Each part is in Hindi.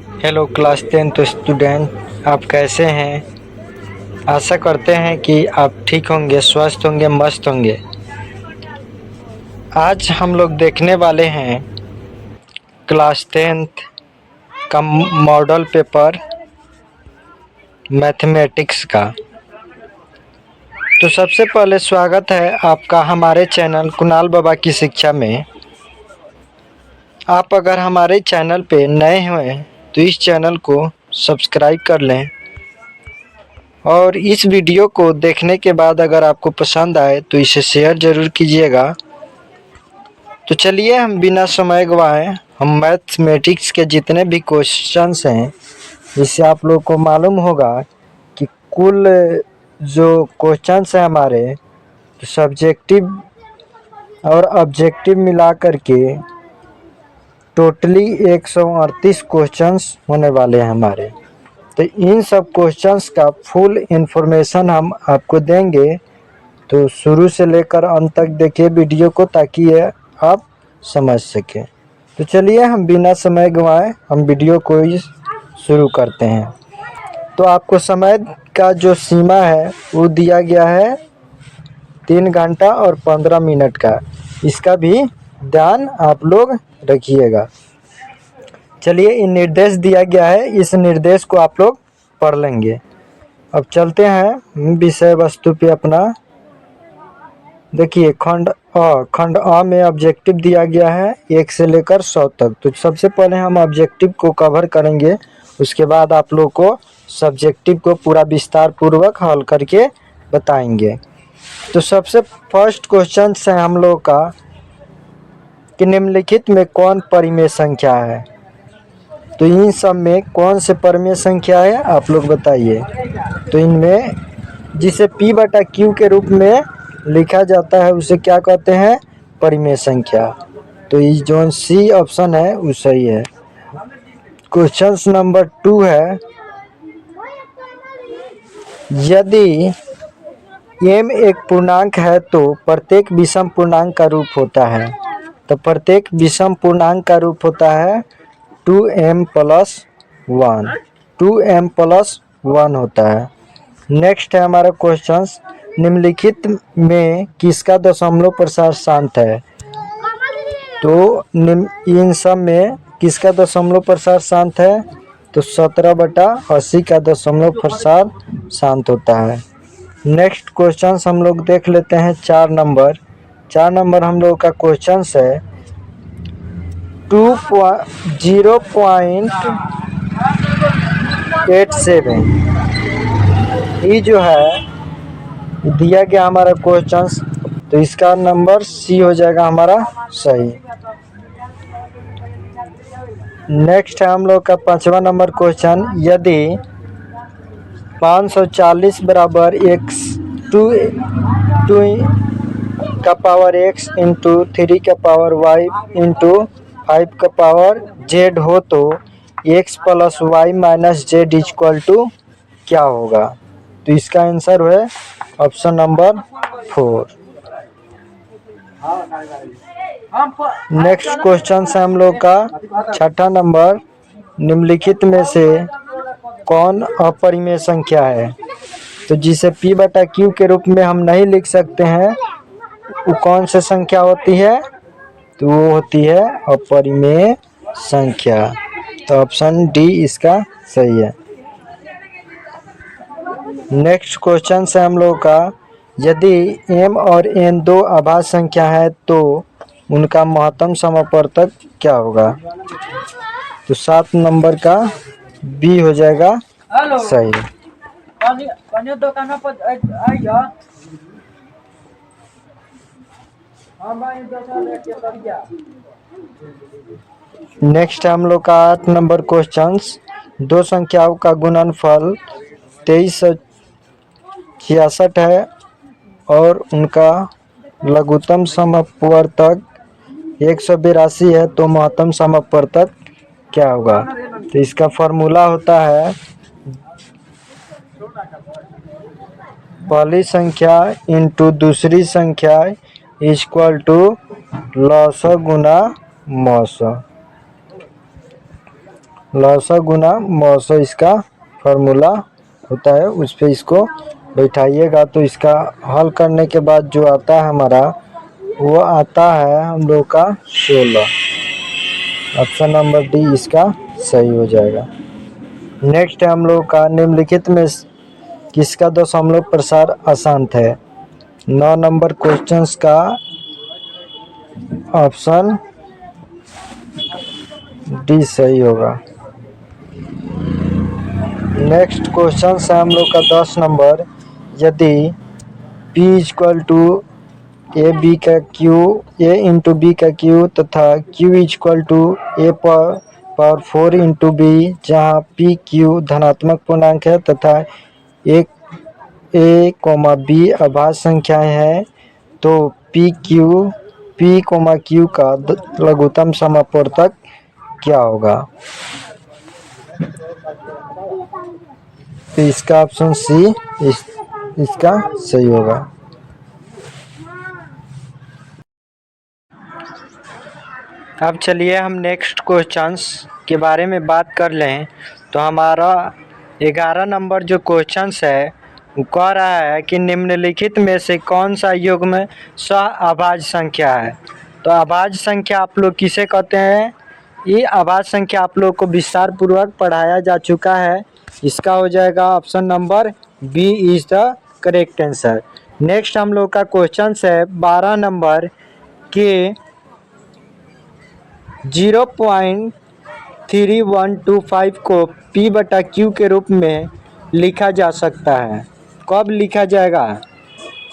हेलो क्लास 10th स्टूडेंट, आप कैसे हैं? आशा करते हैं कि आप ठीक होंगे, स्वस्थ होंगे, मस्त होंगे। आज हम लोग देखने वाले हैं क्लास 10th का मॉडल पेपर मैथमेटिक्स का। तो सबसे पहले स्वागत है आपका हमारे चैनल कुणाल बाबा की शिक्षा में। आप अगर हमारे चैनल पे नए हैं तो इस चैनल को सब्सक्राइब कर लें और इस वीडियो को देखने के बाद अगर आपको पसंद आए तो इसे शेयर ज़रूर कीजिएगा। तो चलिए हम बिना समय गवाए हम मैथमेटिक्स के जितने भी क्वेश्चंस हैं, जिससे आप लोग को मालूम होगा कि कुल जो क्वेश्चंस हैं हमारे सब्जेक्टिव और ऑब्जेक्टिव मिला करके टोटली 138 क्वेश्चंस होने वाले हैं हमारे। तो इन सब क्वेश्चंस का फुल इंफॉर्मेशन हम आपको देंगे। तो शुरू से लेकर अंत तक देखिए वीडियो को, ताकि ये आप समझ सकें। तो चलिए हम बिना समय गंवाए हम वीडियो को ही शुरू करते हैं। तो आपको समय का जो सीमा है वो दिया गया है 3 घंटा और 15 मिनट का। इसका भी ध्यान आप लोग रखिएगा। चलिए, इन निर्देश दिया गया है, इस निर्देश को आप लोग पढ़ लेंगे। अब चलते हैं विषय वस्तु पे अपना। देखिए खंड अ में ऑब्जेक्टिव दिया गया है 1 से लेकर 100 तक। तो सबसे पहले हम ऑब्जेक्टिव को कवर करेंगे, उसके बाद आप लोग को सब्जेक्टिव को पूरा विस्तार पूर्वक हल करके बताएंगे। तो सबसे फर्स्ट क्वेश्चन है हम लोग का कि निम्नलिखित में कौन परिमेय संख्या है। तो इन सब में कौन से परिमेय संख्या है आप लोग बताइए। तो इनमें जिसे P/Q के रूप में लिखा जाता है उसे क्या कहते हैं? परिमेय संख्या। तो इस जो सी ऑप्शन है वो सही है। क्वेश्चन नंबर 2 है, यदि m एक पूर्णांक है तो प्रत्येक विषम पूर्णांक का रूप होता है। तो प्रत्येक विषम पूर्णांक का रूप होता है 2m + 1। 2m + 1 होता है। नेक्स्ट है हमारा क्वेश्चन, निम्नलिखित में किसका दशमलव प्रसार शांत है। तो इन सब में किसका दशमलव प्रसार शांत है? तो 17/80 का दशमलव प्रसार शांत होता है। नेक्स्ट क्वेश्चन हम लोग देख लेते हैं 4 नंबर। 4 नंबर हम लोग का क्वेश्चन है 0.87। ये जो है दिया गया हमारा क्वेश्चन, तो इसका नंबर सी हो जाएगा हमारा सही। नेक्स्ट है हम लोग का 5वां नंबर क्वेश्चन, यदि 540 बराबर x 2 का पावर x इंटू 3 का पावर y इंटू 5 का पावर z हो तो x + y - z = क्या होगा? तो इसका आंसर है ऑप्शन नंबर 4। नेक्स्ट क्वेश्चन है हम लोग का 6ठा नंबर, निम्नलिखित में से कौन अपरिमेय संख्या है। तो जिसे P/Q के रूप में हम नहीं लिख सकते हैं वो कौन सी संख्या होती है? तो वो होती है अपरिमेय संख्या। तो ऑप्शन डी इसका सही है। नेक्स्ट क्वेश्चन है हम लोग का, यदि m और n दो अभाज्य संख्या है तो उनका महत्तम समापवर्तक क्या होगा? तो 7 नंबर का बी हो जाएगा सही। नेक्स्ट हम लोग का 8 नंबर क्वेश्चन, दो संख्याओं का गुणनफल 2366 है और उनका लघुत्तम समापवर्तक 182 है, तो महत्तम समापवर्तक क्या होगा? तो इसका फॉर्मूला होता है पहली संख्या इंटू दूसरी संख्या = लॉस गुना मॉस। लौसा गुना मौसा इसका फार्मूला होता है, उस पे इसको बैठाइएगा तो इसका हल करने के बाद जो आता है हमारा वो आता है हम लोग का 16। ऑप्शन नंबर डी इसका सही हो जाएगा। नेक्स्ट है हम लोग का निम्नलिखित में किसका दशमलव प्रसार अशांत है। 9 नंबर क्वेश्चंस का ऑप्शन डी सही होगा। नेक्स्ट क्वेश्चन है हम लोग का 10 नंबर, यदि P equal to a b का क्यू ए इंटू बी का क्यू तथा Q equal to a power 4 into b, जहाँ P Q धनात्मक पूर्णांक है तथा एक ए कोमा बी अभाज्य संख्याएं हैं, तो P कोमा Q का लघुत्तम समापवर्तक क्या होगा। तो इसका ऑप्शन सी इसका सही होगा। अब चलिए हम नेक्स्ट क्वेश्चंस के बारे में बात कर लें। तो हमारा 11 नंबर जो क्वेश्चंस है वो कह रहा है कि निम्नलिखित में से कौन सा युग्म सह-अभाज्य संख्या है। तो अभाज्य संख्या आप लोग किसे कहते हैं, ये अभाज्य संख्या आप लोग को विस्तार पूर्वक पढ़ाया जा चुका है। इसका हो जाएगा option number B is the correct answer. Next हम लोग का क्वेश्चन है 12 नंबर के 0.3125 को P/Q के रूप में लिखा जा सकता है। कब लिखा जाएगा,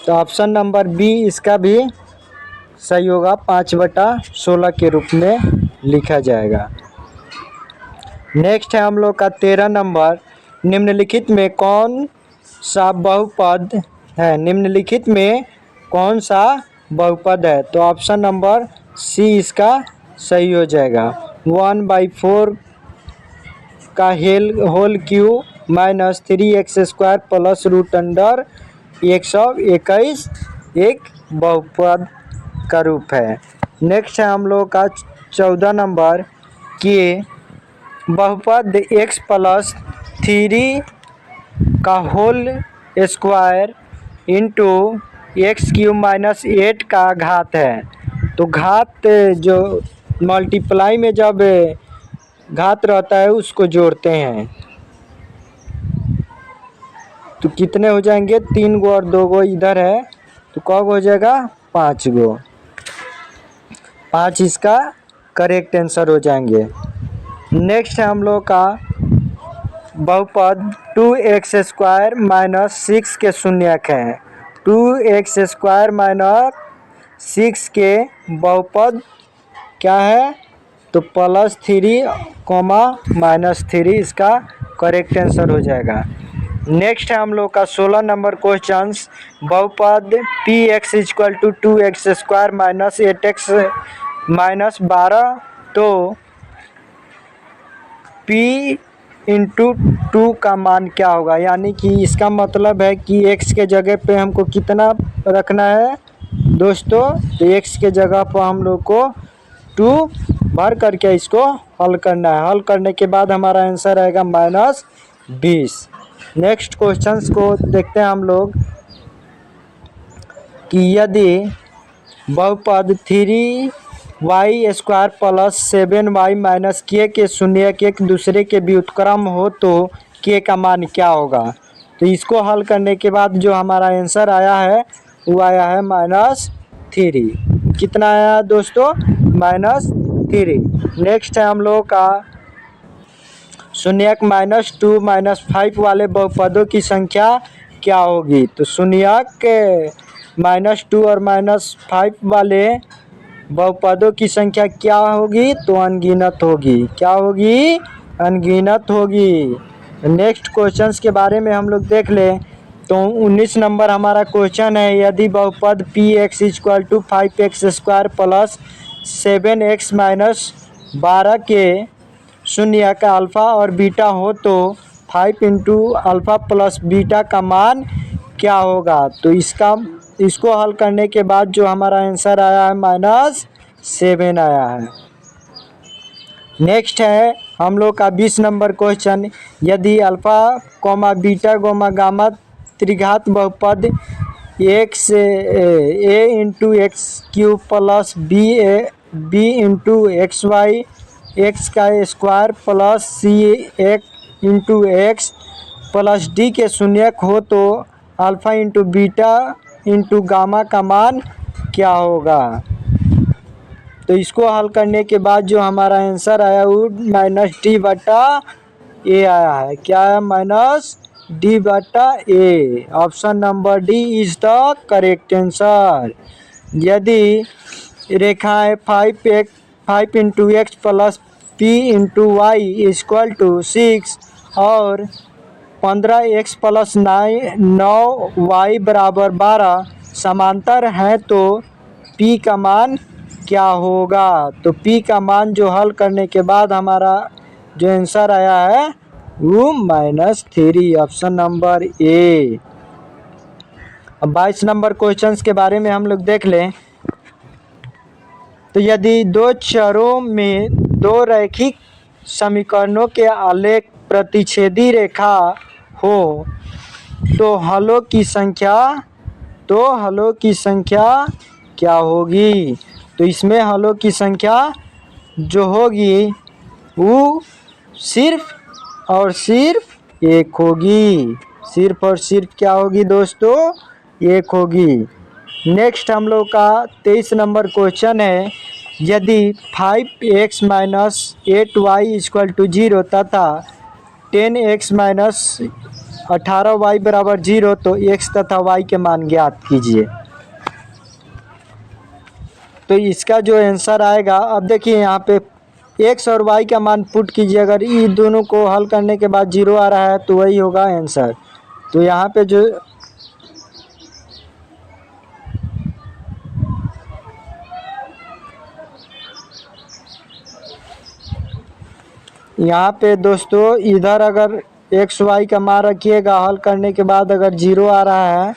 तो ऑप्शन नंबर बी इसका भी सही होगा, 5/16 के रूप में लिखा जाएगा। नेक्स्ट है हम लोग का 13 नंबर, निम्नलिखित में कौन सा बहुपद है। निम्नलिखित में कौन सा बहुपद है, तो ऑप्शन नंबर सी इसका सही हो जाएगा। 1/4 का whole cube minus 3x² plus root under 121 एक बहुपद का रूप है। नेक्स्ट है हम लोग का 14 नंबर कि बहुपद x प्लस 3 का whole square into x³ minus 8 का घात है। तो घात जो मल्टीप्लाई में जब घात रहता है उसको जोड़ते हैं तो कितने हो जाएंगे, 3 गो और 2 गो इधर है तो कब हो जाएगा, 5 गो। 5 इसका करेक्ट आंसर हो जाएंगे। नेक्स्ट है हम लोग का बहुपद 2x² माइनस 6 के शून्यक है। 2x² माइनस 6 के बहुपद क्या है, तो +3 कोमा -3 इसका करेक्ट आंसर हो जाएगा। नेक्स्ट है हम लोग का 16 नंबर क्वेश्चन, बहुपद Px equal to 2x² minus 8x minus 12, तो P इंटू 2 का मान क्या होगा। यानी कि इसका मतलब है कि x के जगह पे हमको कितना रखना है दोस्तों, तो x के जगह पर हम लोग को 2 भर करके इसको हल करना है। हल करने के बाद हमारा आंसर आएगा -20। नेक्स्ट क्वेश्चंस को देखते हैं हम लोग कि यदि बहुपद 3y² plus 7y minus k के शून्यक एक दूसरे के व्युत्क्रम हो तो k का मान क्या होगा। तो इसको हल करने के बाद जो हमारा आंसर आया है वो आया है -3। कितना आया दोस्तों, -3। नेक्स्ट है हम लोगों का शून्यक -2 -5 वाले बहुपदों की संख्या क्या होगी। तो शून्यक -2 और -5 वाले बहुपदों की संख्या क्या होगी, तो अनगिनत होगी। क्या होगी, अनगिनत होगी। नेक्स्ट क्वेश्चंस के बारे में हम लोग देख लें तो 19 नंबर हमारा क्वेश्चन है, यदि बहुपद Px equal to 5x² plus 7x minus 12 के शून्य का अल्फ़ा और बीटा हो तो 5 इंटू अल्फ़ा प्लस बीटा का मान क्या होगा। तो इसको हल करने के बाद जो हमारा आंसर आया है -7 आया है। नेक्स्ट है हम लोग का 20 नंबर क्वेश्चन, यदि alpha comma beta comma gamma त्रिघात बहुपद x a into x cube plus b into x y x का स्क्वायर प्लस सी एक इंटू एक्स प्लस डी के शून्यक हो तो alpha into beta into gamma का मान क्या होगा। तो इसको हल करने के बाद जो हमारा आंसर आया वो माइनस डी बटा ए आया है। क्या है? माइनस डी बटा a. Option number d is the correct answer. यदि रेखाएं 5 into x plus p into y equal to 6 और 15x प्लस 9y बराबर 12 समांतर हैं तो p का मान क्या होगा। तो p का मान जो हल करने के बाद हमारा जो आंसर आया है वो -3। Option number A. अब 22 नंबर क्वेश्चंस के बारे में हम लोग देख लें। तो यदि दो चरों में दो रैखिक समीकरणों के आलेख प्रतिच्छेदी रेखा हो तो हलों की संख्या क्या होगी। तो इसमें हलों की संख्या जो होगी वो सिर्फ और सिर्फ एक होगी। सिर्फ और सिर्फ क्या होगी दोस्तों? एक होगी। नेक्स्ट हम लोग का 23 नंबर क्वेश्चन है। यदि 5x minus 8y equal to 0 तथा 10x माइनस 18y बराबर 0 तो x तथा y के मान ज्ञात कीजिए। तो इसका जो आंसर आएगा, अब देखिए यहाँ पे x और y का मान पुट कीजिए। अगर इन दोनों को हल करने के बाद 0 आ रहा है तो वही होगा आंसर। तो यहाँ पे जो यहाँ पे दोस्तों इधर अगर एक्स वाई का मान रखिएगा, हल करने के बाद अगर 0 आ रहा है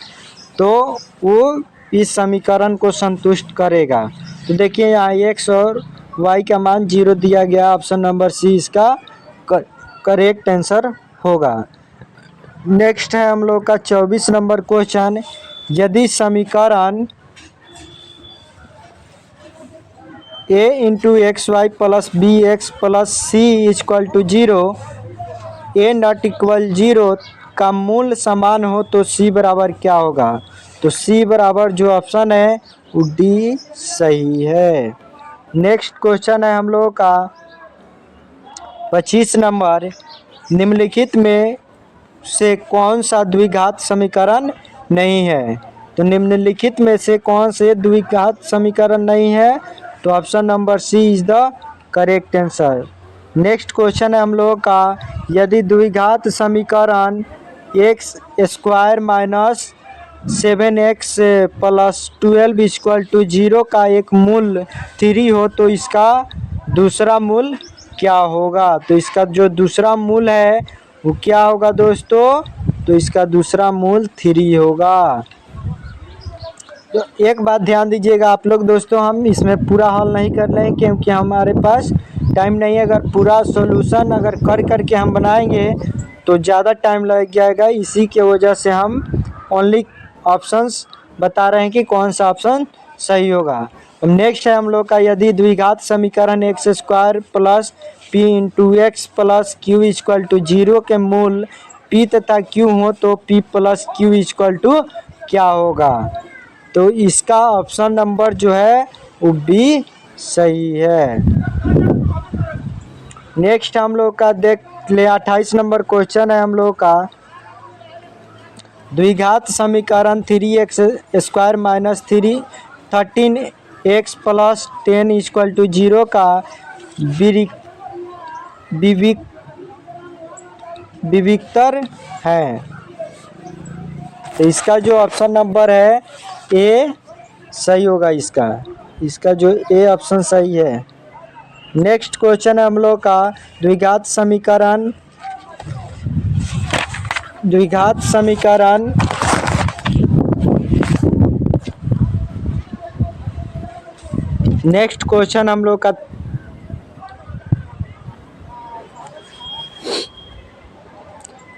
तो वो इस समीकरण को संतुष्ट करेगा। तो देखिए यहाँ एक्स और वाई का मान 0 दिया गया। ऑप्शन नंबर सी इसका करेक्ट आंसर होगा। नेक्स्ट है हम लोग का 24 नंबर क्वेश्चन। यदि समीकरण a into x y plus b x plus c equal to 0 a not equal 0 का मूल समान हो तो c बराबर क्या होगा। तो c बराबर जो ऑप्शन है वो डी सही है। नेक्स्ट क्वेश्चन है हम लोगों का 25 नंबर। निम्नलिखित में से कौन सा द्विघात समीकरण नहीं है। तो निम्नलिखित में से कौन से द्विघात समीकरण नहीं है। तो option number C is the correct answer. Next question है हम लोगों का। यदि द्विघात समीकरण x square minus 7x plus 12 equal to 0 का एक मूल 3 हो तो इसका दूसरा मूल क्या होगा। तो इसका जो दूसरा मूल है वो क्या होगा दोस्तों। तो इसका दूसरा मूल 3 होगा। तो एक बात ध्यान दीजिएगा आप लोग दोस्तों, हम इसमें पूरा हल नहीं कर रहे हैं क्योंकि हमारे पास टाइम नहीं है। अगर पूरा सॉल्यूशन अगर करके हम बनाएंगे तो ज़्यादा टाइम लग जाएगा। इसी के वजह से हम ओनली ऑप्शंस बता रहे हैं कि कौन सा ऑप्शन सही होगा। नेक्स्ट है हम लोग का। यदि द्विघात समीकरण x square plus p into x plus q equal to 0 के मूल पी तथा क्यू हो तो p plus q equal to क्या होगा। तो इसका ऑप्शन नंबर जो है वो बी सही है। नेक्स्ट हम लोग का देख ले 28 नंबर क्वेश्चन है हम लोग का। द्विघात समीकरण 3x square minus 13x plus 10 equal to 0 का विविक्तर है। तो इसका जो ऑप्शन नंबर है ए सही होगा। इसका जो ए ऑप्शन सही है। नेक्स्ट क्वेश्चन है हम लोग का। द्विघात समीकरण नेक्स्ट क्वेश्चन हम लोग का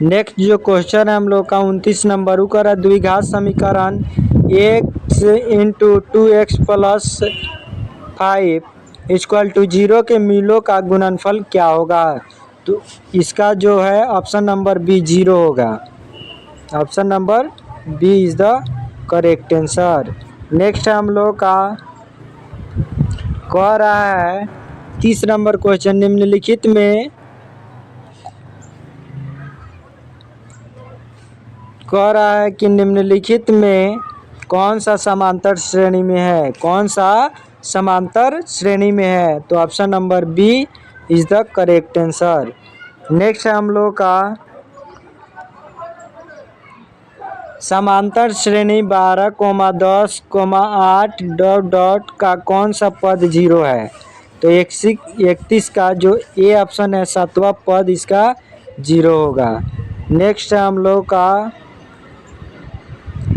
नेक्स्ट जो क्वेश्चन है हम लोग का 29 नंबर, वो करा द्विघात समीकरण x into 2x plus 5 equal to 0 के मूलों का गुणनफल क्या होगा। तो इसका जो है ऑप्शन नंबर बी 0 होगा। Option number B is the correct answer. Next हम लोग का कह रहा है 30 नंबर क्वेश्चन, निम्नलिखित में कह रहा है कि निम्नलिखित में कौन सा समांतर श्रेणी में है, कौन सा समांतर श्रेणी में है। तो option number B is the correct answer. Next है हम लोग का समांतर श्रेणी 12, 10, 8 डॉट डॉट का कौन सा पद 0 है। तो 31 का जो ए ऑप्शन है 7वां पद इसका 0 होगा। नेक्स्ट है हम लोग का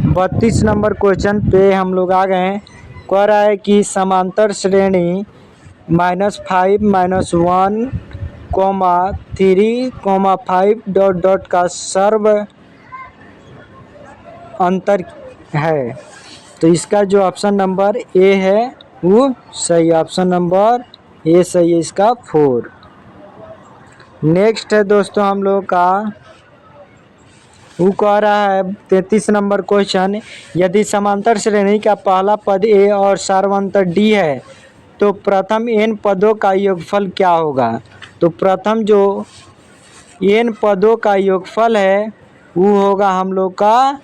32 नंबर क्वेश्चन पे हम लोग आ गए हैं। कह रहा है कि समांतर श्रेणी -5, -1, 3, 5 डॉट डॉट का सर्व अंतर है। तो इसका जो ऑप्शन नंबर ए है वो सही, ऑप्शन नंबर ए सही है इसका 4। नेक्स्ट है दोस्तों हम लोग का वो कह रहा है 33 नंबर क्वेश्चन, यदि समांतर श्रेणी का पहला पद ए और सार्वंतर डी है तो प्रथम n पदों का योगफल क्या होगा। तो प्रथम जो n पदों का योगफल है वो होगा हम लोग का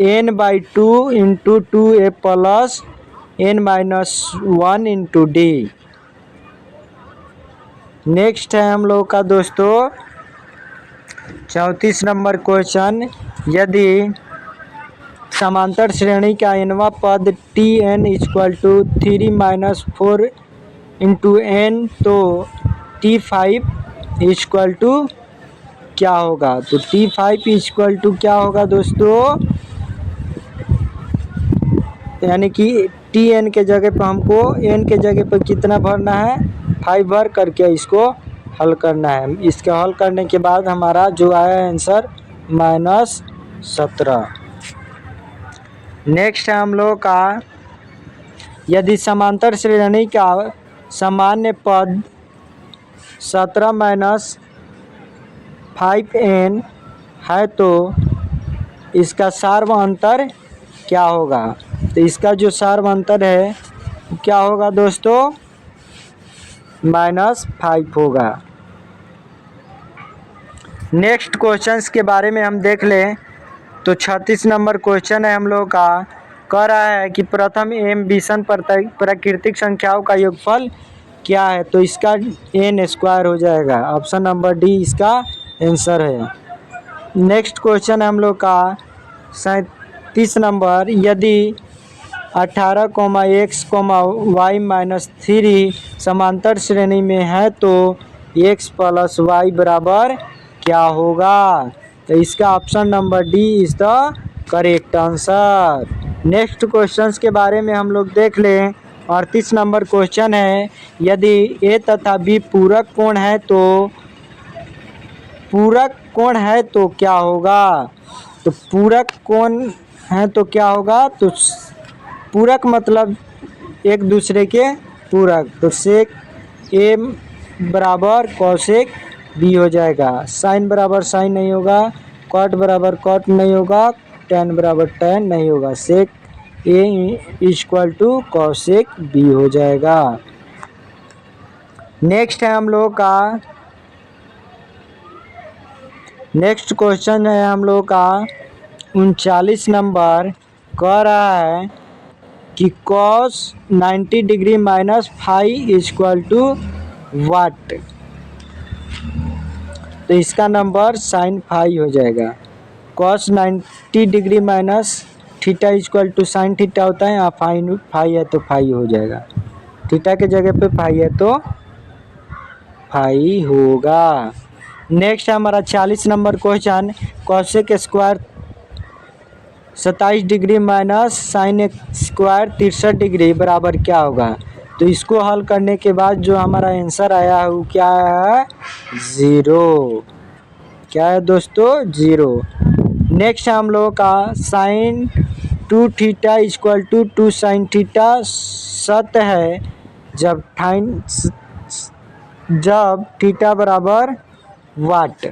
n/2 into 2a plus n-1 into D. Next है हम लोग का दोस्तों 34 नंबर क्वेश्चन, यदि समांतर श्रेणी का nवां पद Tn equal to 3-4 into n तो T5 इक्वल टू क्या होगा। तो T5 इक्वल टू क्या होगा दोस्तों, यानी कि Tn के जगह पर हमको n के जगह पर कितना भरना है 5 भर करके इसको हल करना है। इसका हल करने के बाद हमारा जो आया आंसर -17। नेक्स्ट है हम लोग का, यदि समांतर श्रेणी का सामान्य पद 17 - 5n है तो इसका सार्व अंतर क्या होगा। तो इसका जो सार्व अंतर है क्या होगा दोस्तों, -5 होगा। नेक्स्ट क्वेश्चंस के बारे में हम देख लें तो 36 नंबर क्वेश्चन है हम लोग का, कह रहा है कि प्रथम m विषम प्राकृतिक संख्याओं का योगफल क्या है। तो इसका n² हो जाएगा, ऑप्शन नंबर डी इसका आंसर है। नेक्स्ट क्वेश्चन है हम लोग का 37 नंबर, यदि 18, x, y - 3 समांतर श्रेणी में है तो x प्लस y बराबर क्या होगा। तो इसका option number d is the correct answer. Next questions के बारे में हम लोग देख लें। 38 नंबर क्वेश्चन है, यदि ए तथा बी पूरक कोण है तो क्या होगा। तो पूरक कोण है तो क्या होगा, तो पूरक मतलब एक दूसरे के पूरक। तो सेक ए बराबर कॉसेक बी हो जाएगा, साइन बराबर साइन नहीं होगा, कॉट बराबर कॉट नहीं होगा, टैन बराबर टैन नहीं होगा, सेक ए इक्वल टू कॉसेक बी हो जाएगा। नेक्स्ट है हम लोग का नेक्स्ट क्वेश्चन है हम लोग का 39 नंबर, कह रहा है कि cos 90 degree minus five equal to what. तो इसका नंबर sin फाई हो जाएगा। cos 90 degree minus theta equal to sine theta होता है, यहाँ फाई है तो फाई हो जाएगा, थीटा के जगह पे फाई है तो फाई होगा। नेक्स्ट हमारा 40 number question, cosec square 27 degree minus sine square 63 degree बराबर क्या होगा। तो इसको हल करने के बाद जो हमारा आंसर आया है वो क्या है, 0। क्या है दोस्तों, 0। नेक्स्ट है हम लोगों का sine 2 theta equal to 2 sine theta सत्य है जब थीटा बराबर वाट।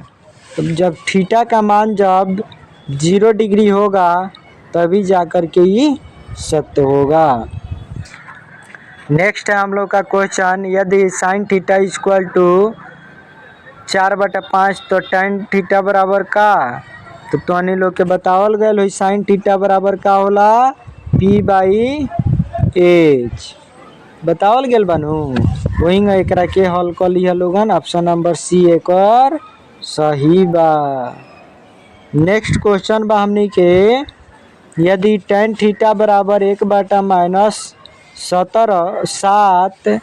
तो जब थीटा का मान जब 0 डिग्री होगा तभी जाकर के ये सत्य होगा। नेक्स्ट है हम लोग का क्वेश्चन, यदि साइन थीटा इक्वल टू 4/5 तो टेन थीटा बराबर का। तो तोहनी लोग के बतावल गयल हो साइन थीटा बराबर का होला P/H बतावल गेल बानू। वही एकरा के हल कर लिया लोगन। ऑप्शन नंबर सी एकर सही बा। नेक्स्ट क्वेश्चन बा हमनी के, यदि टेन थीटा बराबर 1/-7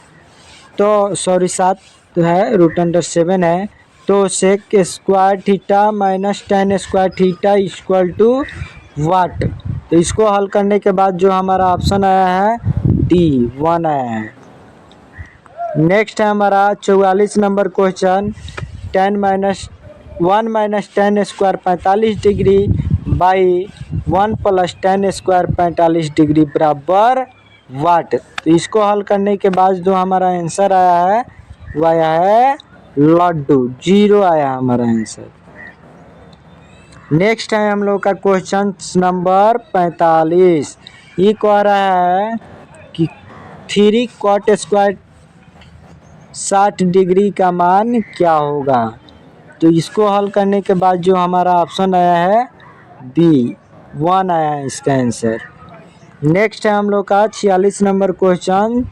तो सॉरी 7 है √7 है, तो sec square theta minus tan square theta equal to what. तो इसको हल करने के बाद जो हमारा ऑप्शन आया है डी 1 आया है। नेक्स्ट है हमारा 44 number question, 1 minus tan square 45 degree by 1 plus ten square 45 degree बराबर वाट। तो इसको हल करने के बाद जो हमारा आंसर आया है वो आया है लड्डू, 0 आया हमारा आंसर। नेक्स्ट है हम लोग का क्वेश्चन नंबर 45। ये कह रहा है कि 3 कॉट स्क्वायर 60 डिग्री का मान क्या होगा। तो इसको हल करने के बाद जो हमारा ऑप्शन आया है बी 1 आया है इसका आंसर। नेक्स्ट है हम लोग का 46 नंबर क्वेश्चन,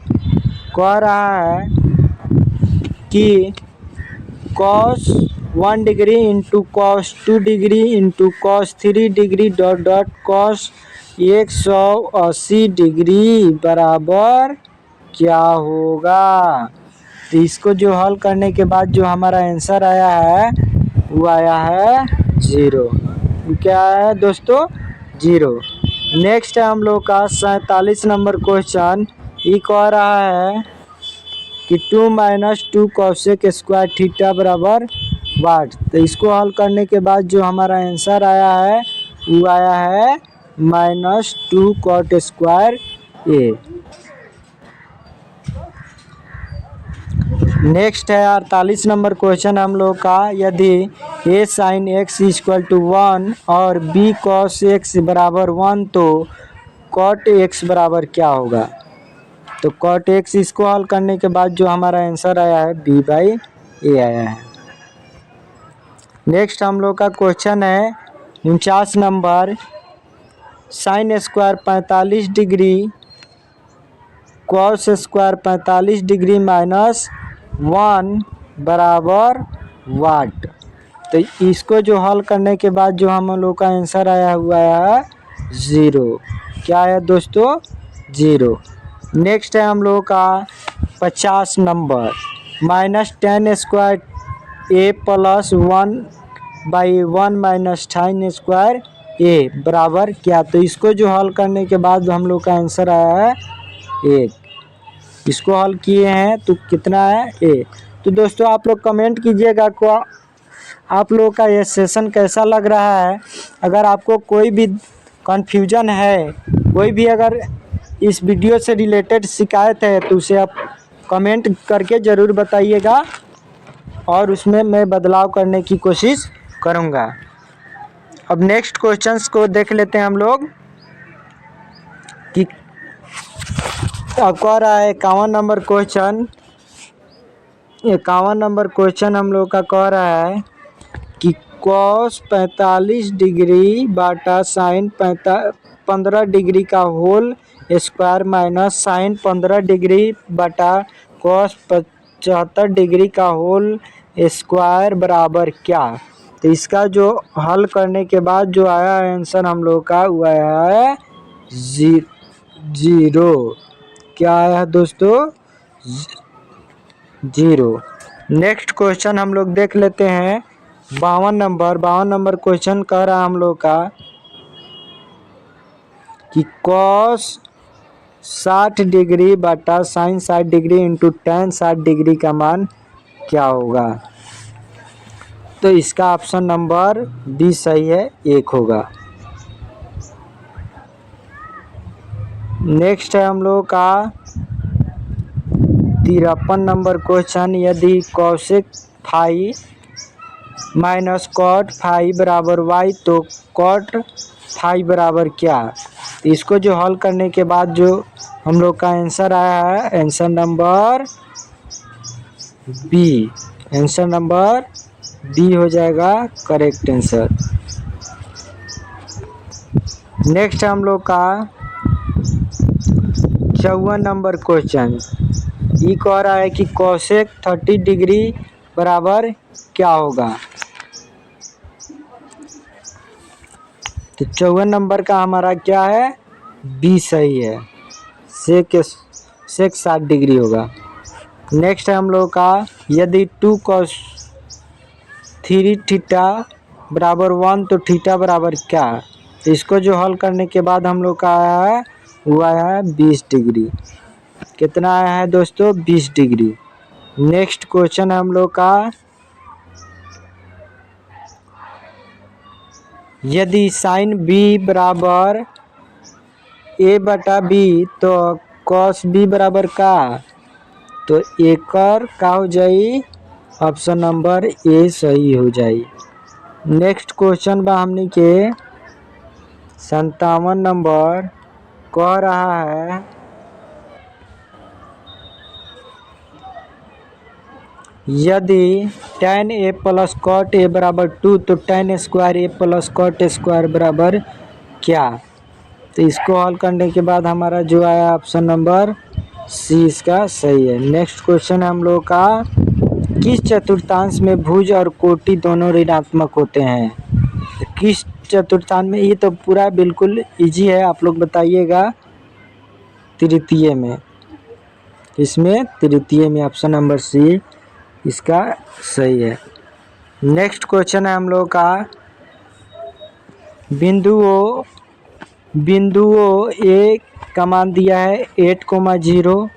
कह रहा है कि cos 1 degree into cos 2 degree into cos 3 degree dot dot cos 180 degree बराबर क्या होगा। तो इसको जो हल करने के बाद जो हमारा आंसर आया है वो आया है 0। क्या है दोस्तों, 0। नेक्स्ट है हम लोग का 47 नंबर क्वेश्चन, ये कह रहा है कि 2 माइनस 2 कॉसेक स्क्वायर थीटा बराबर वाट। तो इसको हल करने के बाद जो हमारा आंसर आया है वो आया है -2 कॉट स्क्वायर ए। नेक्स्ट है 48 नंबर क्वेश्चन हम लोग का, यदि a sine x equal to 1 और b कॉस x बराबर 1 तो कॉट x बराबर क्या होगा। तो कॉट x इसको हल करने के बाद जो हमारा आंसर आया है B/A आया है। नेक्स्ट हम लोग का क्वेश्चन है 49 number, sine square 45 degree cos square 45 degree minus 1 बराबर वाट। तो इसको जो हल करने के बाद जो हम लोग का आंसर आया हुआ है 0। क्या है दोस्तों, 0। नेक्स्ट है हम लोग का 50 number, -10 square a plus 1/1 minus sine square a बराबर क्या। तो इसको जो हल करने के बाद हम लोग का आंसर आया है 1। इसको हल किए हैं तो कितना है a। तो दोस्तों आप लोग कमेंट कीजिएगा को आप लोग का ये सेशन कैसा लग रहा है। अगर आपको कोई भी कन्फ्यूजन है, कोई भी अगर इस वीडियो से रिलेटेड शिकायत है तो उसे आप कमेंट करके ज़रूर बताइएगा और उसमें मैं बदलाव करने की कोशिश करूँगा। अब नेक्स्ट क्वेश्चंस को देख लेते हैं हम लोग कि कह रहा है 51 नंबर क्वेश्चन। 51 नंबर क्वेश्चन हम लोग का कह रहा है कि cos 45 डिग्री बाटा साइन 15 डिग्री का whole square minus sine 15 degree बटा cos 75 डिग्री का होल स्क्वायर बराबर क्या। तो इसका जो हल करने के बाद जो आया आंसर हम लोग का वो आया है 0। क्या आया है दोस्तों, 0। नेक्स्ट क्वेश्चन हम लोग देख लेते हैं 52 नंबर क्वेश्चन कह रहा है हम लोग का कि cos 60 डिग्री बटा sine 60 degree into tan 60 degree का मान क्या होगा। तो इसका ऑप्शन नंबर बी सही है, 1 होगा। नेक्स्ट है हम लोग का 53 नंबर क्वेश्चन। यदि cosec phi minus cot phi बराबर वाई तो कॉट फाई बराबर क्या? इसको जो हल करने के बाद जो हम लोग का आंसर आया है, answer number B, answer number B हो जाएगा करेक्ट आंसर। नेक्स्ट हम लोग का 54 नंबर क्वेश्चन। ये कह रहा है कि कोसेक 30 डिग्री बराबर क्या होगा? तो 54 नंबर का हमारा क्या है, बी सही है, सेक 60 डिग्री होगा। नेक्स्ट है हम लोग का यदि 2 cos 3 थीटा बराबर 1 तो थीटा बराबर क्या? तो इसको जो हल करने के बाद हम लोग का आया है, वो आया है 20 डिग्री। कितना आया है दोस्तों, 20 डिग्री। नेक्स्ट क्वेश्चन है हम लोग का यदि साइन बी बराबर ए बटा बी तो कॉस बी बराबर का? तो एकर का हो जाई, ऑप्शन नंबर ए सही हो जाई। नेक्स्ट क्वेश्चन बा हमनी के 57 नंबर। कह रहा है यदि tan a plus cot a बराबर 2 तो tan square a plus cot square बराबर क्या? तो इसको हल करने के बाद हमारा जो आया ऑप्शन नंबर सी इसका सही है। नेक्स्ट क्वेश्चन है हम लोग का किस चतुर्थांश में भुज और कोटि दोनों ऋणात्मक होते हैं? किस चतुर्थांश में? ये तो पूरा बिल्कुल इजी है, आप लोग बताइएगा। तृतीय में, इसमें तृतीय में ऑप्शन नंबर सी इसका सही है। नेक्स्ट क्वेश्चन है हम लोग का बिंदुओं ए का मान दिया है 8,0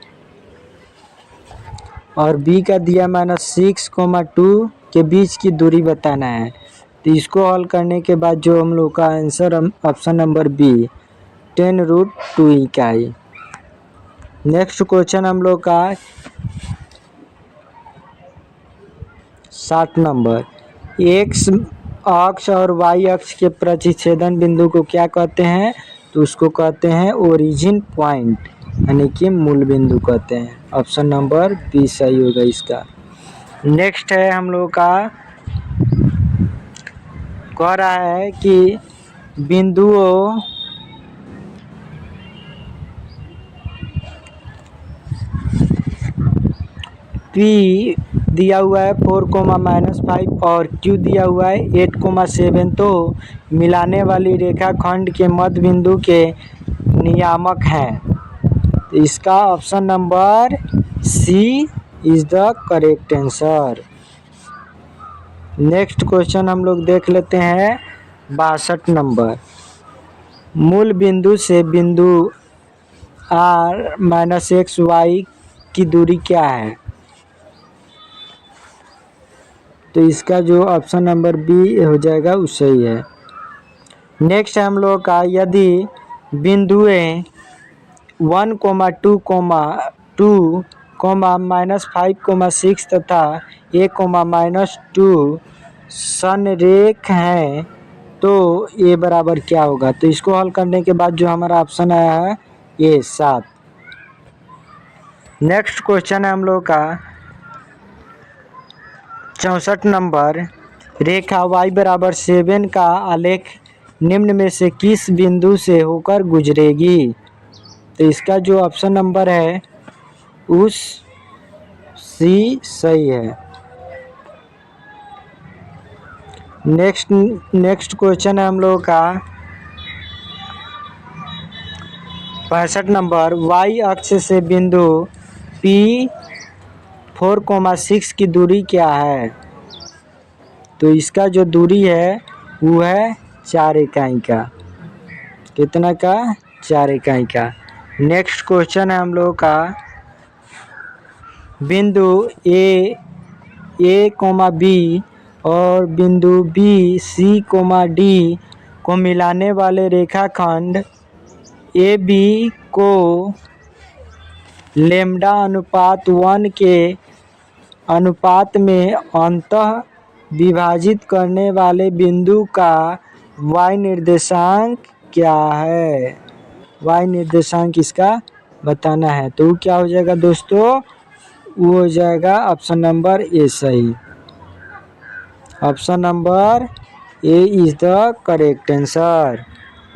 और बी का दिया -6,2 के बीच की दूरी बताना है। तो इसको हल करने के बाद जो हम लोग का आंसर ऑप्शन नंबर बी 10√2 इकाई। नेक्स्ट क्वेश्चन हम लोग का 60 नंबर। एक्स अक्ष और वाई अक्ष के प्रतिच्छेदन बिंदु को क्या कहते हैं? तो उसको कहते हैं ओरिजिन पॉइंट, यानी कि मूल बिंदु कहते हैं। ऑप्शन नंबर बी सही होगा इसका। नेक्स्ट है हम लोग का कह रहा है कि बिंदुओं P दिया हुआ है 4,-5 और Q दिया हुआ है 8,7 तो मिलाने वाली रेखाखंड के मध्य बिंदु के नियामक हैं। तो इसका option number C is the correct answer. Next question हम लोग देख लेते हैं 62 नंबर। मूल बिंदु से बिंदु R-XY की दूरी क्या है? तो इसका जो ऑप्शन नंबर बी हो जाएगा वो सही है। नेक्स्ट हम लोग का यदि बिंदुएं 1,2,2, -5,6 तथा A,-2 संरेख हैं तो ए बराबर क्या होगा? तो इसको हल करने के बाद जो हमारा ऑप्शन आया है ए 7। नेक्स्ट क्वेश्चन है हम लोग का 64 नंबर। रेखा y बराबर 7 का आलेख निम्न में से किस बिंदु से होकर गुजरेगी? तो इसका जो ऑप्शन नंबर है उस सी सही है। नेक्स्ट क्वेश्चन है हम लोगों का 65 नंबर। y अक्ष से बिंदु P 4,6 की दूरी क्या है? तो इसका जो दूरी है वो है 4 इकाई का। कितना का? 4 इकाई का। नेक्स्ट क्वेश्चन है हम लोग का बिंदु A, B और बिंदु बी सी कोमा डी को मिलाने वाले रेखाखंड ए बी को लेम्डा अनुपात 1 के अनुपात में अंतः विभाजित करने वाले बिंदु का y निर्देशांक क्या है। y निर्देशांक इसका बताना है। तो वो क्या हो जाएगा दोस्तों, वो हो जाएगा ऑप्शन नंबर ए सही। Option number A is the correct answer.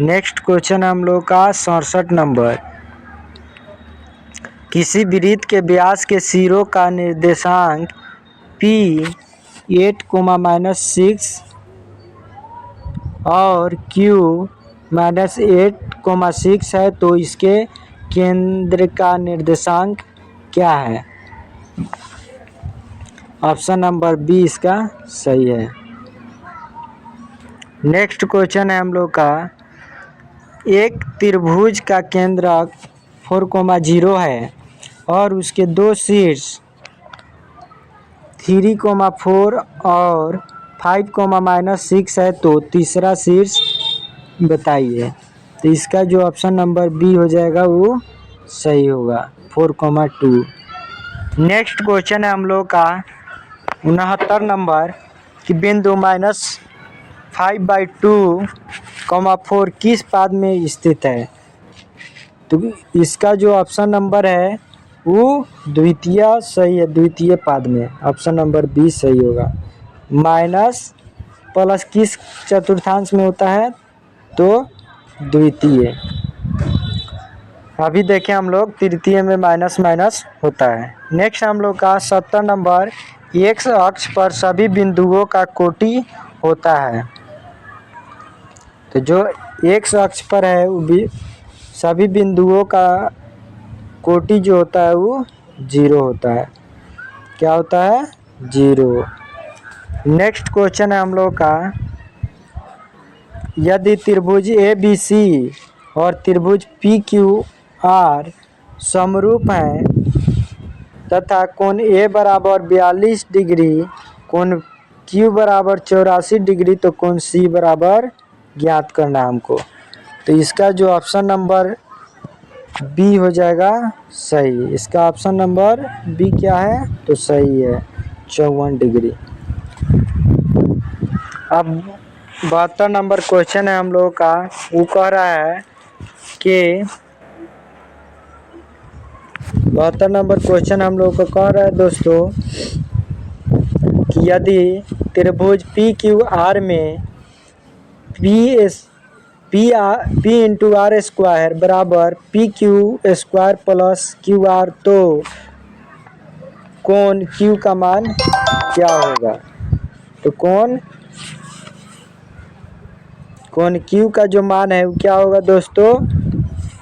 Next question हम लोग का 67 नंबर। किसी वृत्त के व्यास के सिरों का निर्देशांक P 8,-6 और Q -8,6 है तो इसके केंद्र का निर्देशांक क्या है। ऑप्शन नंबर बी इसका सही है। नेक्स्ट क्वेश्चन है हम लोग का, एक त्रिभुज का केंद्रक 4,0 है और उसके दो शीर्ष 3,4 और 5,-6 है तो तीसरा शीर्ष बताइए। तो इसका जो ऑप्शन नंबर बी हो जाएगा वो सही होगा 4,2। नेक्स्ट क्वेश्चन है हम लोग का 69 नंबर कि बिंदु -5/2, 4 किस पाद में स्थित है। तो इसका जो ऑप्शन नंबर है वो द्वितीय सही है, द्वितीय पाद में। ऑप्शन नंबर बी सही होगा। माइनस प्लस किस चतुर्थांश में होता है, तो द्वितीय। अभी देखें हम लोग तृतीय में माइनस माइनस होता है। नेक्स्ट हम लोग का 70 नंबर, एक्स अक्ष पर सभी बिंदुओं का कोटि होता है। तो जो एक्स अक्ष पर है वो भी सभी बिंदुओं का कोटि जो होता है वो 0 होता है। क्या होता है, 0। नेक्स्ट क्वेश्चन है हम लोग का, यदि त्रिभुज ए बी सी और त्रिभुज पी क्यू आर समरूप हैं तथा कोण ए बराबर 42 डिग्री, कोण क्यू बराबर 84 डिग्री, तो कोण सी बराबर ज्ञात करना हमको। तो इसका जो ऑप्शन नंबर बी हो जाएगा सही। इसका ऑप्शन नंबर बी क्या है, तो सही है 54 डिग्री। अब 72 नंबर क्वेश्चन है हम लोगों का, वो कह रहा है कि 72 नंबर क्वेश्चन हम लोग को कह रहा है दोस्तों कि यदि त्रिभुज पी क्यू आर में पी इंटू आर स्क्वायर बराबर P Q square plus Q R, तो कोण क्यू का मान क्या होगा। तो कोण क्यू का जो मान है वो क्या होगा दोस्तों,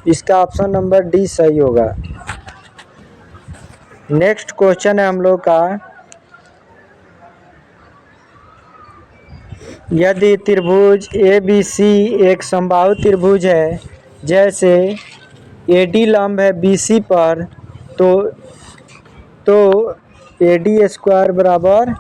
इसका ऑप्शन नंबर डी सही होगा। नेक्स्ट क्वेश्चन है हम लोग का, यदि त्रिभुज ए बी सी एक समबाहु त्रिभुज है, जैसे ए डी लंब है बी सी पर, तो ए डी स्क्वायर बराबर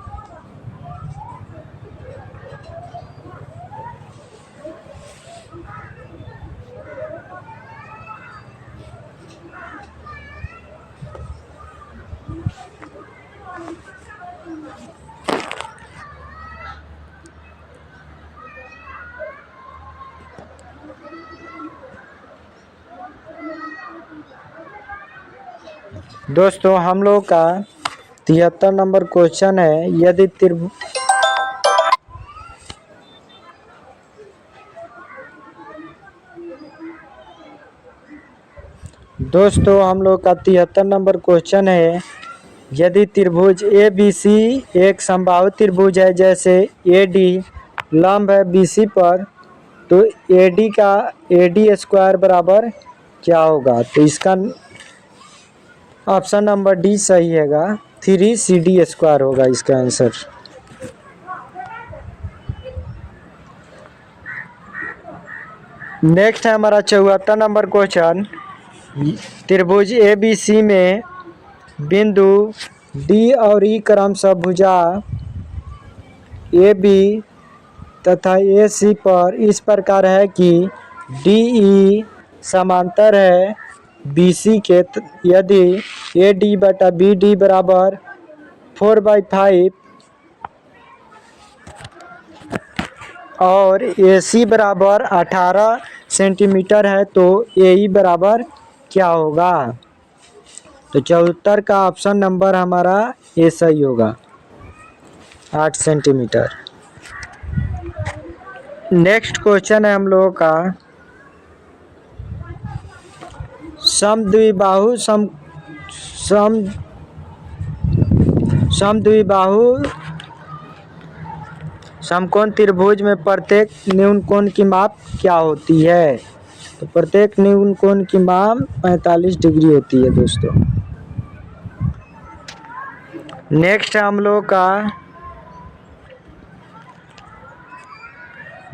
दोस्तों हम लोग का 73 नंबर क्वेश्चन है, यदि दोस्तों हम लोग का 73 नंबर क्वेश्चन है, यदि त्रिभुज ए बी सी एक समबाहु त्रिभुज है, जैसे ए डी लंब है बी सी पर, तो ए डी का ए डी स्क्वायर बराबर क्या होगा। तो इसका ऑप्शन नंबर डी सही हैगा, 3CD स्क्वायर होगा इसका आंसर। नेक्स्ट है हमारा 74 नंबर क्वेश्चन, त्रिभुज ए बी सी में बिंदु डी और ई क्रमशः भुजा ए बी तथा ए सी पर इस प्रकार है कि डी ई समांतर है बी सी के। यदि ए डी बटा बी डी बराबर 4/5 और ए सी बराबर 18 सेंटीमीटर है तो ए ई बराबर क्या होगा? तो 74 का ऑप्शन नंबर हमारा ए सही होगा, 8 सेंटीमीटर। नेक्स्ट क्वेश्चन है हम लोगों का समद्विबाहु समकोण त्रिभुज में प्रत्येक न्यून कोण की माप क्या होती है? तो प्रत्येक न्यून कोण की माप 45 डिग्री होती है दोस्तों। नेक्स्ट हम लोग का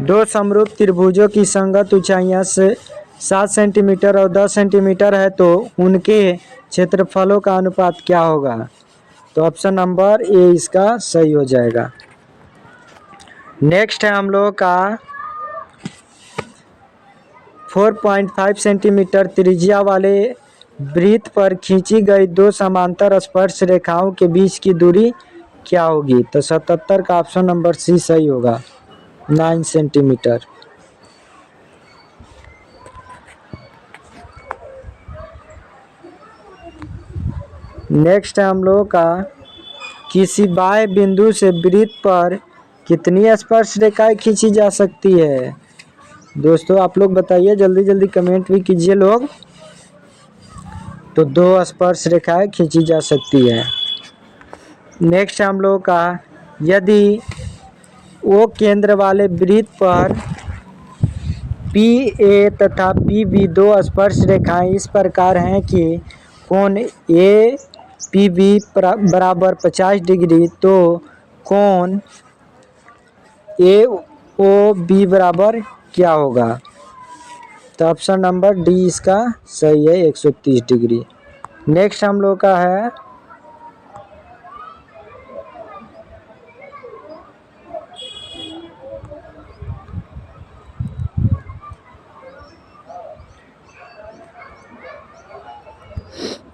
दो समरूप त्रिभुजों की संगत ऊंचाइयां से 7 सेंटीमीटर और 10 सेंटीमीटर है तो उनके क्षेत्रफलों का अनुपात क्या होगा? तो ऑप्शन नंबर ए इसका सही हो जाएगा। नेक्स्ट है हम लोग का 4.5 सेंटीमीटर त्रिज्या वाले वृत्त पर खींची गई दो समांतर स्पर्श रेखाओं के बीच की दूरी क्या होगी? तो 77 का ऑप्शन नंबर सी सही होगा, 9 सेंटीमीटर। नेक्स्ट है हम लोगों का किसी बाह्य बिंदु से वृत्त पर कितनी स्पर्श रेखाएं खींची जा सकती है? दोस्तों आप लोग बताइए, जल्दी जल्दी कमेंट भी कीजिए लोग। तो 2 स्पर्श रेखाएं खींची जा सकती है। नेक्स्ट हम लोगों का यदि ओ केंद्र वाले वृत्त पर पी ए तथा पी बी दो स्पर्श रेखाएं इस प्रकार हैं कि कोण ए पी बी बराबर 50 डिग्री तो कोण ए ओ बी बराबर क्या होगा? तो ऑप्शन नंबर डी इसका सही है, 130 डिग्री। नेक्स्ट हम लोग का है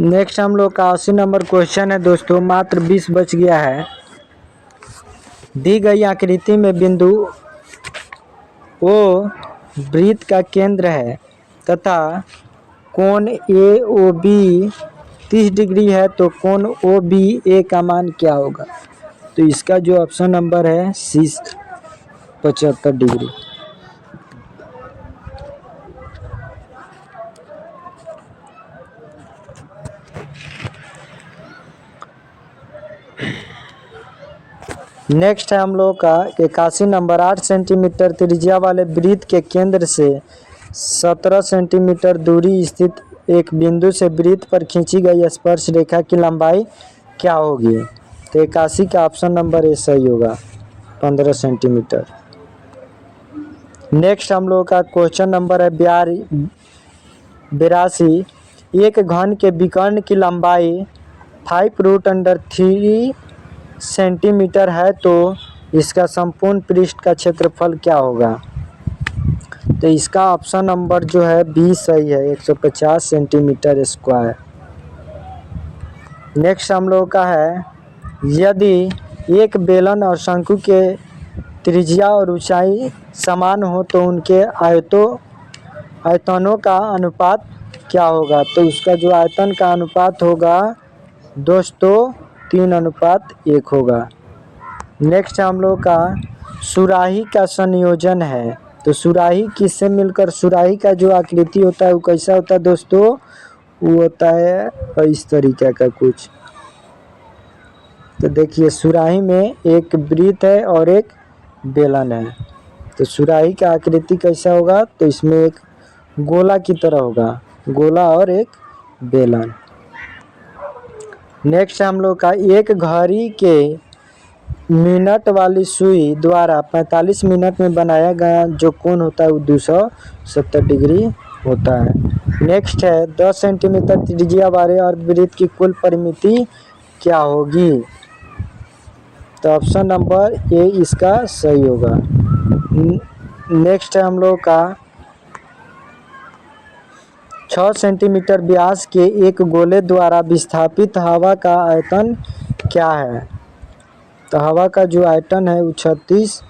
नेक्स्ट हम लोग का 80 नंबर क्वेश्चन है दोस्तों, मात्र 20 बच गया है। दी गई आकृति में बिंदु ओ वृत्त का केंद्र है तथा कोण ए ओ बी 30 डिग्री है तो कोण ओ बी ए का मान क्या होगा? तो इसका जो ऑप्शन नंबर है सी 75 डिग्री। नेक्स्ट है हम लोग का 81 नंबर 8 सेंटीमीटर त्रिज्या वाले वृत्त के केंद्र से 17 सेंटीमीटर दूरी स्थित एक बिंदु से वृत्त पर खींची गई स्पर्श रेखा की लंबाई क्या होगी? तो 81 का ऑप्शन नंबर ए सही होगा, 15 सेंटीमीटर। नेक्स्ट हम लोग का क्वेश्चन नंबर है 82। एक घन के विकर्ण की लंबाई 5√3 सेंटीमीटर है तो इसका संपूर्ण पृष्ठ का क्षेत्रफल क्या होगा? तो इसका ऑप्शन नंबर जो है बी सही है, 150 सेंटीमीटर स्क्वायर। नेक्स्ट हम लोग का है यदि एक बेलन और शंकु के त्रिज्या और ऊंचाई समान हो तो उनके आयतनों का अनुपात क्या होगा? तो उसका जो आयतन का अनुपात होगा दोस्तों 3:1 होगा। नेक्स्ट हम लोग का सुराही का संयोजन है। तो सुराही किससे मिलकर, सुराही का जो आकृति होता है वो कैसा होता है दोस्तों? वो होता है इस तरीके का कुछ। तो देखिए सुराही में एक वृत्त है और एक बेलन है। तो सुराही का आकृति कैसा होगा? तो इसमें एक गोला की तरह होगा, गोला और एक बेलन। नेक्स्ट हम लोग का एक घड़ी के मिनट वाली सुई द्वारा 45 मिनट में बनाया गया जो कोण होता है वो 270 डिग्री होता है। नेक्स्ट है 10 सेंटीमीटर त्रिज्या वाले अर्धवृत्त की कुल परिमिति क्या होगी? तो ऑप्शन नंबर ए इसका सही होगा। नेक्स्ट है हम लोग का 6 सेंटीमीटर व्यास के एक गोले द्वारा विस्थापित हवा का आयतन क्या है? तो हवा का जो आयतन है वो 36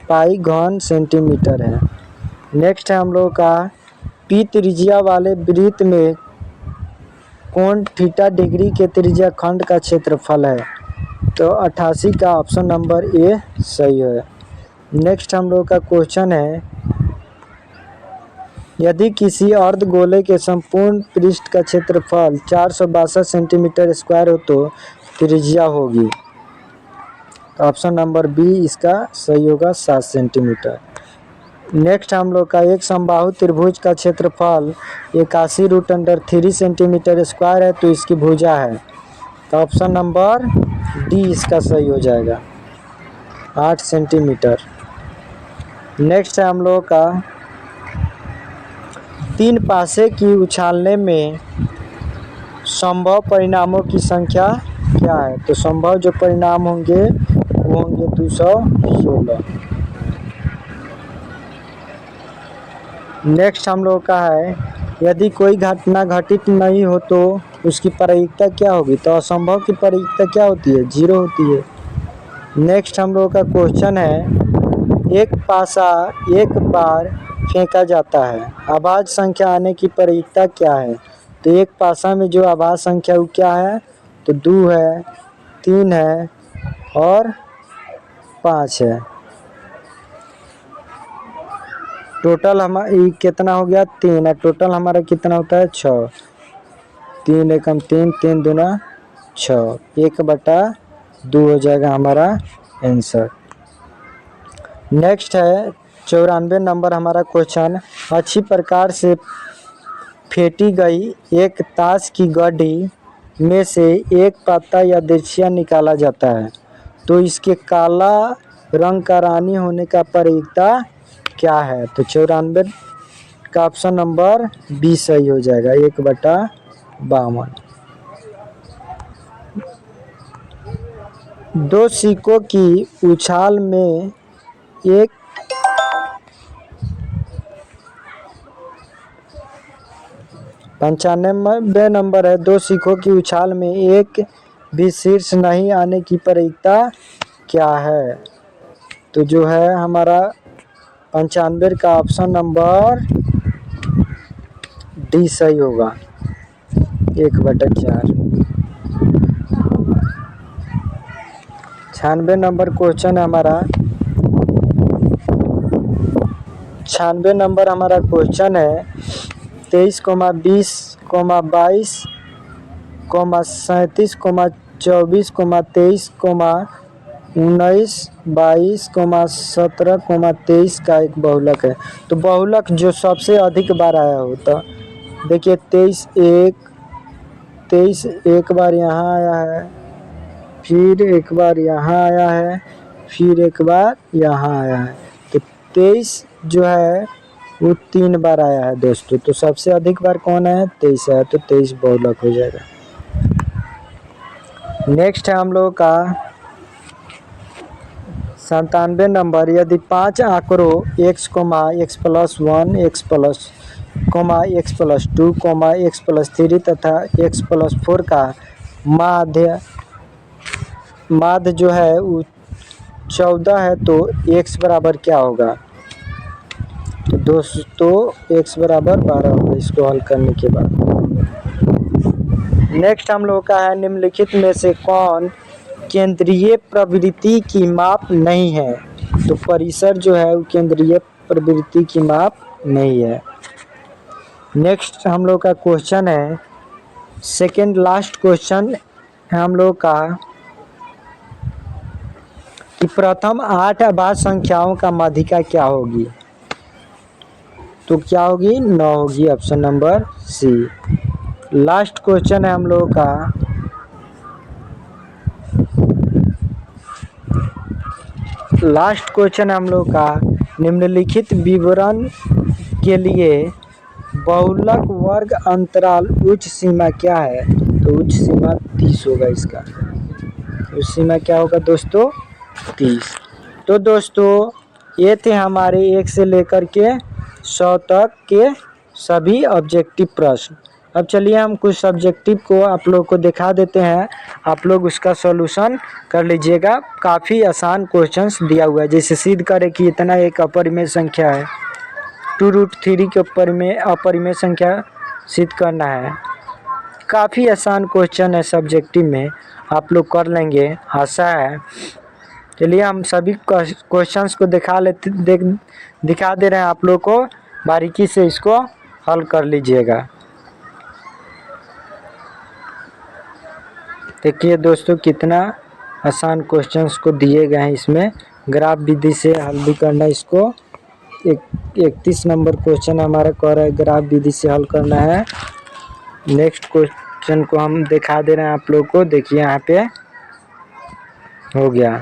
पाई घन सेंटीमीटर है। नेक्स्ट है हम लोग का पी त्रिज्या वाले वृत्त में कोण थीटा डिग्री के त्रिज्या खंड का क्षेत्रफल है। तो 88 का ऑप्शन नंबर ए सही है। नेक्स्ट हम लोग का क्वेश्चन है, यदि किसी अर्धगोले के संपूर्ण पृष्ठ का क्षेत्रफल 462 सेंटीमीटर स्क्वायर हो तो त्रिज्या होगी। तो ऑप्शन नंबर बी इसका सही होगा, 7 सेंटीमीटर। नेक्स्ट हम लोग का एक समबाहु त्रिभुज का क्षेत्रफल 81√3 सेंटीमीटर स्क्वायर है तो इसकी भुजा है। तो ऑप्शन नंबर डी इसका सही हो जाएगा, 8 सेंटीमीटर। नेक्स्ट है हम लोग का 3 पासे की उछालने में संभव परिणामों की संख्या क्या है? तो संभव जो परिणाम होंगे वो होंगे 216। नेक्स्ट हम लोग का है, यदि कोई घटना घटित नहीं हो तो उसकी प्रायिकता क्या होगी? तो असंभव की प्रायिकता क्या होती है? 0 होती है। नेक्स्ट हम लोग का क्वेश्चन है, एक पासा एक बार फेंका जाता है, आभाज्य संख्या आने की प्रायिकता क्या है? तो एक पासा में जो आभाज्य संख्या वो क्या है? तो 2 है, 3 है और 5 है। टोटल हमारा कितना हो गया? 3 है। टोटल हमारा कितना होता है? 6। 3 एकम 3, 3 दूना 6, 1/2 हो जाएगा हमारा आंसर। नेक्स्ट है 94 नंबर हमारा क्वेश्चन, अच्छी प्रकार से फेंटी गई एक ताश की गड्डी में से एक पत्ता या दृश्य निकाला जाता है तो इसके काला रंग का रानी होने का प्रायिकता क्या है? तो 94 का ऑप्शन नंबर बी सही हो जाएगा, 1/52। 2 सिक्कों की उछाल में एक 95 नंबर है, 2 सिक्कों की उछाल में एक भी शीर्ष नहीं आने की प्रायिकता क्या है? तो जो है हमारा 95 का ऑप्शन नंबर डी सही होगा, 1/4। 96 नंबर क्वेश्चन है हमारा, 96 नंबर हमारा क्वेश्चन है, 23, 20, 22, 37, 24, 23, 19, 22, 17, 23 का एक बहुलक है। तो बहुलक जो सबसे अधिक बार आया होता, देखिए 23 एक बार यहाँ आया है, फिर एक बार यहाँ आया है, फिर एक बार यहाँ आया है। तो 23 जो है वो 3 बार आया है दोस्तों। तो सबसे अधिक बार कौन है? 23 है, तो 23 बहुलक हो जाएगा। नेक्स्ट है हम लोग का 97 नंबर, यदि 5 आंकड़ों x, x+1, x+2, x+3 तथा x+4 का माध्य जो है वो 14 है तो x बराबर क्या होगा? तो दोस्तों x बराबर 12 होगा इसको हल करने के बाद। नेक्स्ट हम लोग का है, निम्नलिखित में से कौन केंद्रीय प्रवृत्ति की माप नहीं है? तो परिसर जो है वो केंद्रीय प्रवृत्ति की माप नहीं है। नेक्स्ट हम लोग का क्वेश्चन है, सेकेंड लास्ट क्वेश्चन है हम लोग का, कि प्रथम 8 अभाज्य संख्याओं का माध्यिका क्या होगी? तो क्या होगी? 9 होगी, option number C. Last question है हम लोगों का, लास्ट क्वेश्चन है हम लोग का, निम्नलिखित विवरण के लिए बहुलक वर्ग अंतराल उच्च सीमा क्या है? तो उच्च सीमा 30 होगा इसका। उच्च सीमा क्या होगा दोस्तों? 30। तो दोस्तों ये थे हमारे 1 से लेकर के 100 तक के सभी ऑब्जेक्टिव प्रश्न। अब चलिए हम कुछ सब्जेक्टिव को आप लोग को दिखा देते हैं, आप लोग उसका सॉल्यूशन कर लीजिएगा। काफ़ी आसान क्वेश्चंस दिया हुआ है, जैसे सिद्ध करें कि इतना एक अपरिमेय संख्या है, 2√3 के अपरिमेय संख्या सिद्ध करना है। काफ़ी आसान क्वेश्चन है सब्जेक्टिव में, आप लोग कर लेंगे, आशा है। चलिए हम सभी क्वेश्चंस को दिखा दे रहे हैं आप लोग को, बारीकी से इसको हल कर लीजिएगा। देखिए दोस्तों कितना आसान क्वेश्चंस को दिए गए हैं, इसमें ग्राफ विधि से हल भी करना है इसको। 31 नंबर क्वेश्चन हमारा कह रहा है ग्राफ विधि से हल करना है। नेक्स्ट क्वेश्चन को हम दिखा दे रहे हैं आप लोग को, देखिए यहाँ पे हो गया।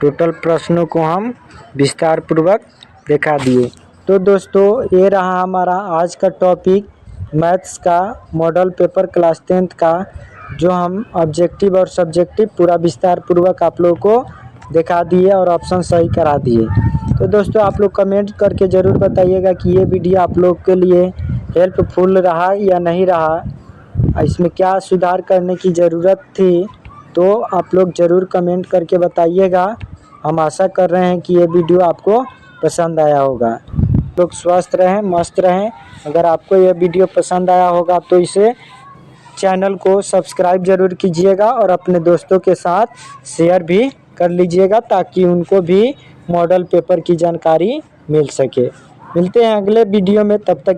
टोटल प्रश्नों को हम विस्तार पूर्वक दिखा दिए। तो दोस्तों ये रहा हमारा आज का टॉपिक, मैथ्स का मॉडल पेपर क्लास 10th का, जो हम ऑब्जेक्टिव और सब्जेक्टिव पूरा विस्तार पूर्वक आप लोगों को दिखा दिए और ऑप्शन सही करा दिए। तो दोस्तों आप लोग कमेंट करके ज़रूर बताइएगा कि ये वीडियो आप लोग के लिए हेल्पफुल रहा या नहीं रहा, इसमें क्या सुधार करने की ज़रूरत थी, तो आप लोग ज़रूर कमेंट करके बताइएगा। हम आशा कर रहे हैं कि ये वीडियो आपको पसंद आया होगा। लोग स्वस्थ रहें, मस्त रहें। अगर आपको ये वीडियो पसंद आया होगा तो इसे चैनल को सब्सक्राइब ज़रूर कीजिएगा और अपने दोस्तों के साथ शेयर भी कर लीजिएगा, ताकि उनको भी मॉडल पेपर की जानकारी मिल सके। मिलते हैं अगले वीडियो में, तब तक